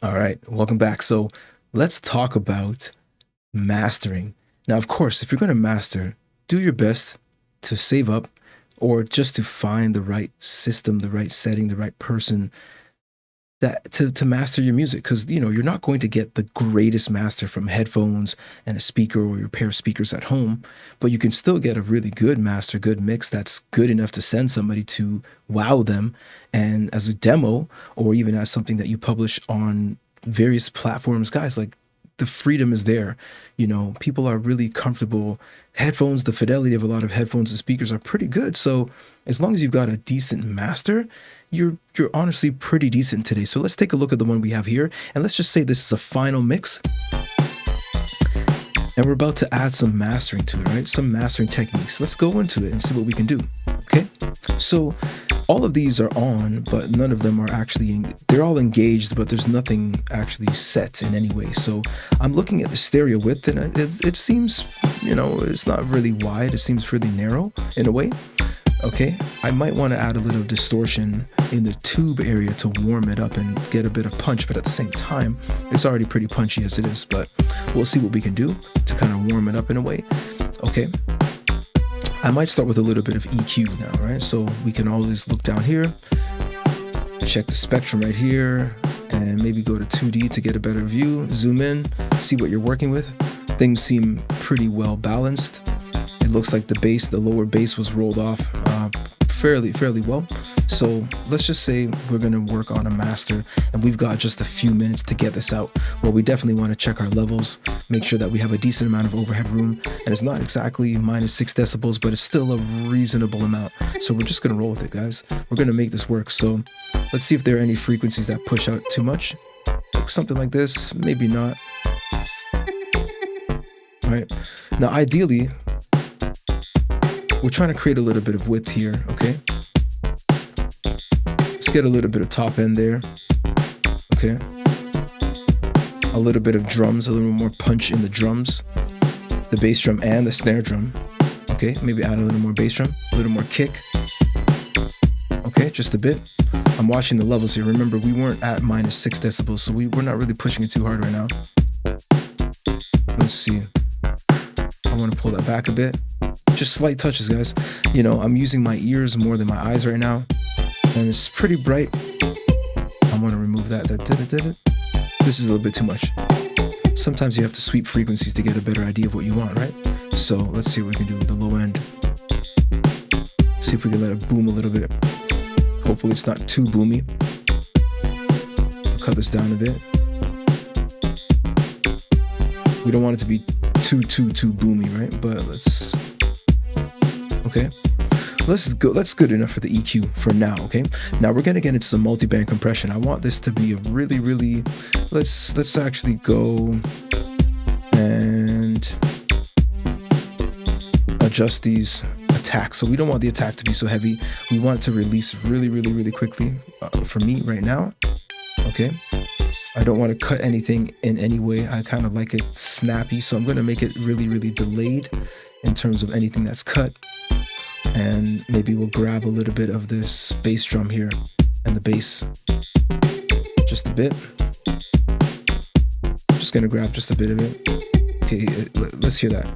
All right, welcome back. So let's talk about mastering. Now, of course, if you're going to master, do your best to save up or just to find the right system, the right setting, the right person that to master your music, because you're not going to get the greatest master from headphones and a speaker or your pair of speakers at home, but you can still get a really good master, good mix that's good enough to send somebody to wow them, and as a demo or even as something that you publish on various platforms, guys, like the freedom is there. People are really comfortable. Headphones, the fidelity of a lot of headphones and speakers are pretty good, so as long as you've got a decent master, you're honestly pretty decent today. So let's take a look at the one we have here, and let's just say this is a final mix, and we're about to add some mastering to it, right? Some mastering techniques. Let's go into it and see what we can do. Okay, so all of these are on, but none of them are actually they're all engaged, but there's nothing actually set in any way. So I'm looking at the stereo width, and it seems, it's not really wide. It seems really narrow in a way. Okay, I might want to add a little distortion in the tube area to warm it up and get a bit of punch, but at the same time, it's already pretty punchy as it is, but we'll see what we can do to kind of warm it up in a way. Okay, I might start with a little bit of EQ now, right? So we can always look down here, check the spectrum right here, and maybe go to 2D to get a better view, zoom in, see what you're working with. Things seem pretty well balanced. It looks like the lower bass was rolled off fairly well. So let's just say we're going to work on a master, and we've got just a few minutes to get this out. Well, we definitely want to check our levels, make sure that we have a decent amount of overhead room, and it's not exactly -6 decibels, but it's still a reasonable amount. So we're just going to roll with it, guys. We're going to make this work. So let's see if there are any frequencies that push out too much. Like something like this, maybe not. All right. Now, ideally, we're trying to create a little bit of width here, okay? Let's get a little bit of top end there, okay? A little bit of drums, a little more punch in the drums, the bass drum and the snare drum, okay? Maybe add a little more bass drum, a little more kick, okay? Just a bit. I'm watching the levels here. Remember, we weren't at -6 decibels, so we're not really pushing it too hard right now. Let's see. I want to pull that back a bit. Just slight touches, guys. I'm using my ears more than my eyes right now, and it's pretty bright. I want to remove that. This is a little bit too much. Sometimes you have to sweep frequencies to get a better idea of what you want, right? So let's see what we can do with the low end. See if we can let it boom a little bit. Hopefully it's not too boomy. Cut this down a bit. We don't want it to be too boomy, right? But okay. Let's go. That's good enough for the EQ for now, okay? Now we're gonna get into some multi-band compression. I want this to be a really, let's actually go and adjust these attacks. So we don't want the attack to be so heavy. We want it to release really quickly for me right now, okay? I don't want to cut anything in any way. I kind of like it snappy, so I'm going to make it really delayed in terms of anything that's cut. And maybe we'll grab a little bit of this bass drum here and the bass, just a bit. I'm just going to grab just a bit of it. Okay, let's hear that.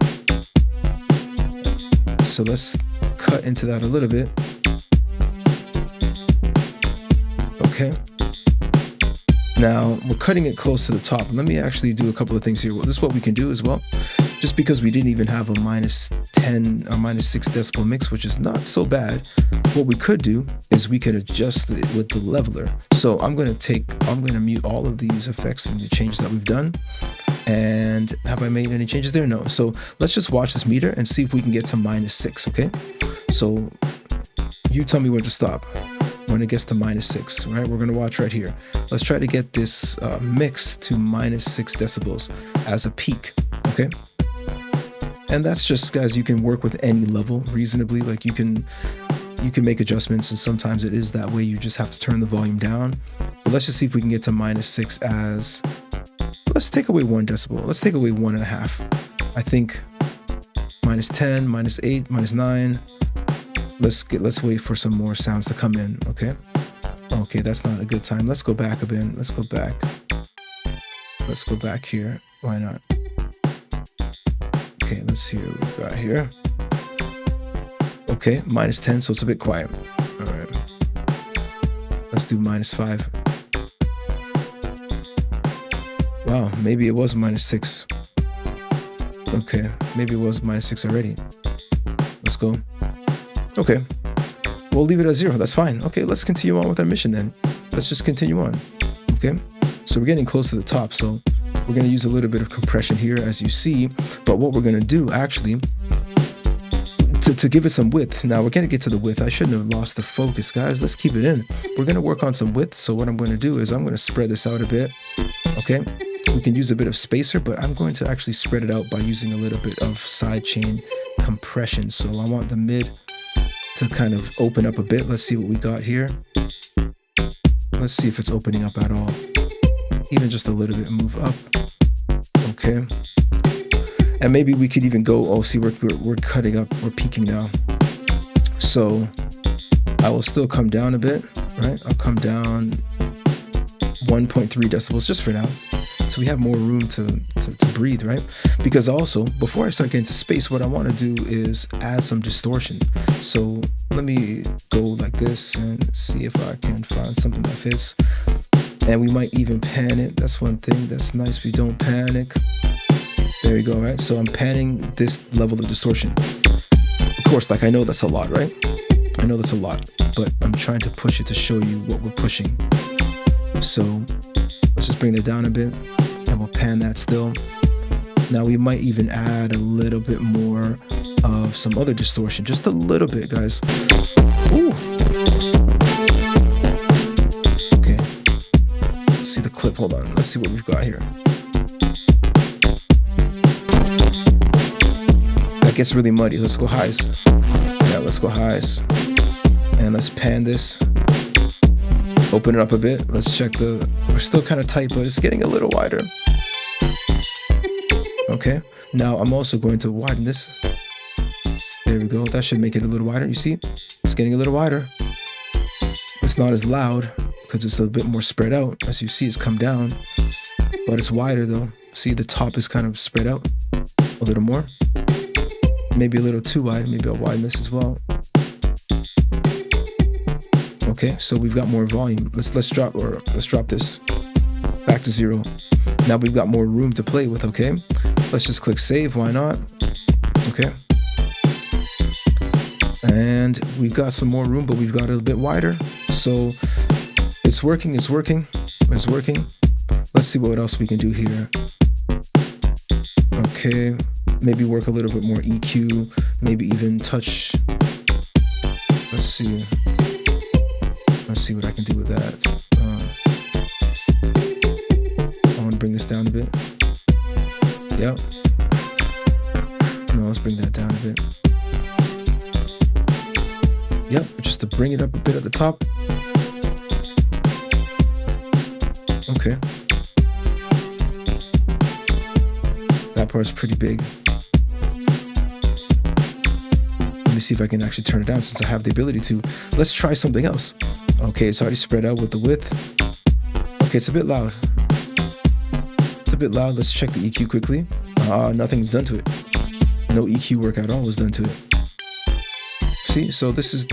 So let's cut into that a little bit. Okay. Now we're cutting it close to the top. Let me actually do a couple of things here. Well, this is what we can do as well. Just because we didn't even have a -10 or -6 decibel mix, which is not so bad, what we could do is we could adjust it with the leveler. So I'm going to mute all of these effects and the changes that we've done. And have I made any changes there? No. So let's just watch this meter and see if we can get to -6, okay? So you tell me where to stop when it gets to -6, right? We're going to watch right here. Let's try to get this mix to -6 decibels as a peak, okay? And that's just, guys, you can work with any level reasonably. Like you can make adjustments, and sometimes it is that way. You just have to turn the volume down. But let's just see if we can get to -6 as, let's take away 1 decibel. Let's take away 1.5. I think -10, -8, -9. Let's wait for some more sounds to come in, okay? Okay, that's not a good time. Let's go back a bit. Let's go back. Let's go back here. Why not? Okay, let's see what we've got here. Okay, -10, so it's a bit quiet. All right. Let's do -5. Wow, maybe it was -6. Okay, maybe it was -6 already. Let's go. Okay, we'll leave it at 0. That's fine. Okay, let's continue on with our mission then. Let's just continue on. Okay, so we're getting close to the top, so we're going to use a little bit of compression here, as you see. But what we're going to do, actually, to give it some width. Now we're going to get to the width. I shouldn't have lost the focus, guys. Let's keep it in. We're going to work on some width. So what I'm going to do is I'm going to spread this out a bit. Okay, we can use a bit of spacer, but I'm going to actually spread it out by using a little bit of side chain compression. So I want the mid to kind of open up a bit. Let's see what we got here. Let's see if it's opening up at all. Even just a little bit, move up. Okay. And maybe we could even go, oh, see, we're cutting up, we're peaking now. So I will still come down a bit, right? I'll come down 1.3 decibels just for now. So we have more room to breathe, right? Because also, before I start getting to space, what I want to do is add some distortion. So let me go like this and see if I can find something that fits. And we might even pan it. That's one thing that's nice. We don't panic. There you go, right? So I'm panning this level of distortion. Of course, like I know that's a lot, right? I know that's a lot, but I'm trying to push it to show you what we're pushing. So let's just bring that down a bit and we'll pan that still. Now we might even add a little bit more of some other distortion, just a little bit, guys. Ooh. Okay. Let's see the clip. Hold on. Let's see what we've got here. That gets really muddy. Let's go highs. Yeah, let's go highs. And let's pan this. Open it up a bit. Let's check the... We're still kind of tight, but it's getting a little wider. Okay. Now I'm also going to widen this. There we go. That should make it a little wider. You see? It's getting a little wider. It's not as loud because it's a bit more spread out. As you see, it's come down. But it's wider though. See, the top is kind of spread out a little more. Maybe a little too wide. Maybe I'll widen this as well. Okay, so we've got more volume. Let's drop this back to 0. Now we've got more room to play with. Okay, let's just click save. Why not? Okay, and we've got some more room, but we've got it a bit wider. So it's working. It's working. It's working. Let's see what else we can do here. Okay, maybe work a little bit more EQ, maybe even touch. Let's see what I can do with that. I want to bring this down a bit. Yep. No, let's bring that down a bit. Yep, just to bring it up a bit at the top. Okay. That part's pretty big. Let me see if I can actually turn it down since I have the ability to. Let's try something else. Okay, it's already spread out with the width. Okay, it's a bit loud. It's a bit loud. Let's check the EQ quickly. Nothing's done to it. No EQ work at all was done to it. See, so this is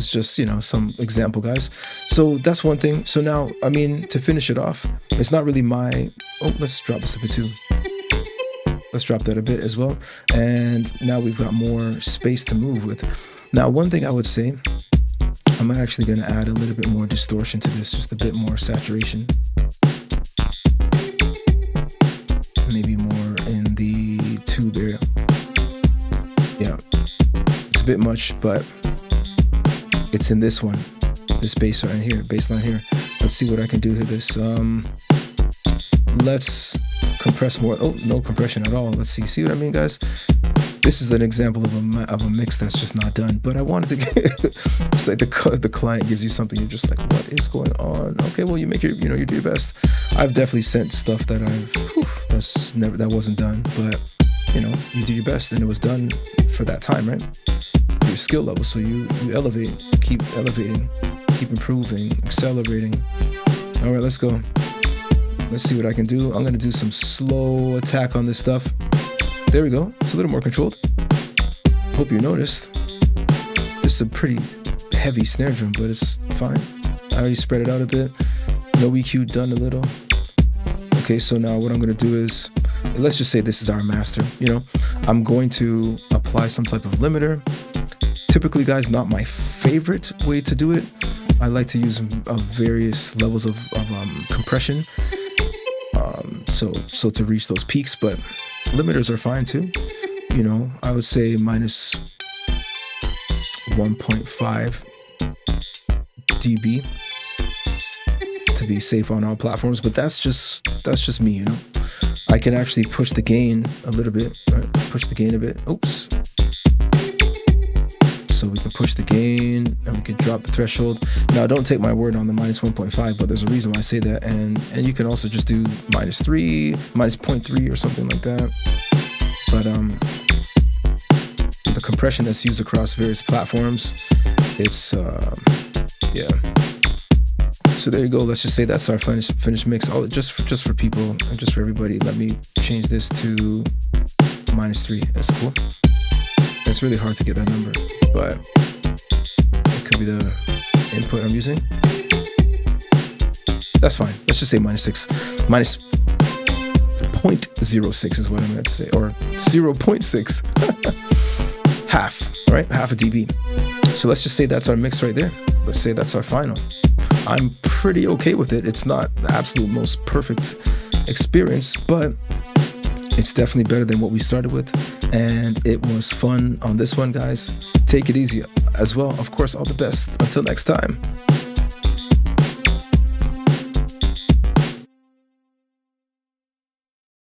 just, you know, some example, guys. So that's one thing. So now, I mean, to finish it off, it's not really my... Oh, let's drop this a bit too. Let's drop that a bit as well. And now we've got more space to move with. Now, one thing I would say, I'm actually going to add a little bit more distortion to this, just a bit more saturation. Maybe more in the tube area. Yeah, it's a bit much, but it's in this one, this bass right here, bass line here. Let's see what I can do to this. Let's compress more. Oh, no compression at all. Let's see what I mean, guys? This is an example of a mix that's just not done, but I wanted to get it's like the client gives you something, you're just like, what is going on? Okay, well, you make your, you do your best. I've definitely sent stuff that that wasn't done, but you do your best and it was done for that time, right? Your skill level. So you elevate, keep elevating, keep improving, accelerating. All right, let's go. Let's see what I can do. I'm gonna do some slow attack on this stuff. There we go. It's a little more controlled. Hope you noticed. This is a pretty heavy snare drum, but it's fine. I already spread it out a bit. No EQ done a little. Okay, so now what I'm gonna do is, let's just say this is our master, you know? I'm going to apply some type of limiter. Typically, guys, not my favorite way to do it. I like to use various levels of compression, so to reach those peaks, but limiters are fine too. You know, I would say minus 1.5 dB to be safe on all platforms, but that's just me, you know. I can actually push the gain a little bit, right? Push the gain a bit. Oops. So we can push the gain and we can drop the threshold. Now, don't take my word on the minus 1.5, but there's a reason why I say that. And you can also just do minus 0.3 or something like that. But the compression that's used across various platforms, it's yeah. So there you go. Let's just say that's our finished mix. All just for people and just for everybody. Let me change this to -3. That's cool. It's really hard to get that number, but it could be the input I'm using. That's fine. Let's just say -6. Minus 0.06 is what I meant to say, or 0.6. Half, right? Half a dB. So let's just say that's our mix right there. Let's say that's our final. I'm pretty okay with it. It's not the absolute most perfect experience, but it's definitely better than what we started with. And it was fun on this one, guys. Take it easy as well. Of course, all the best. Until next time.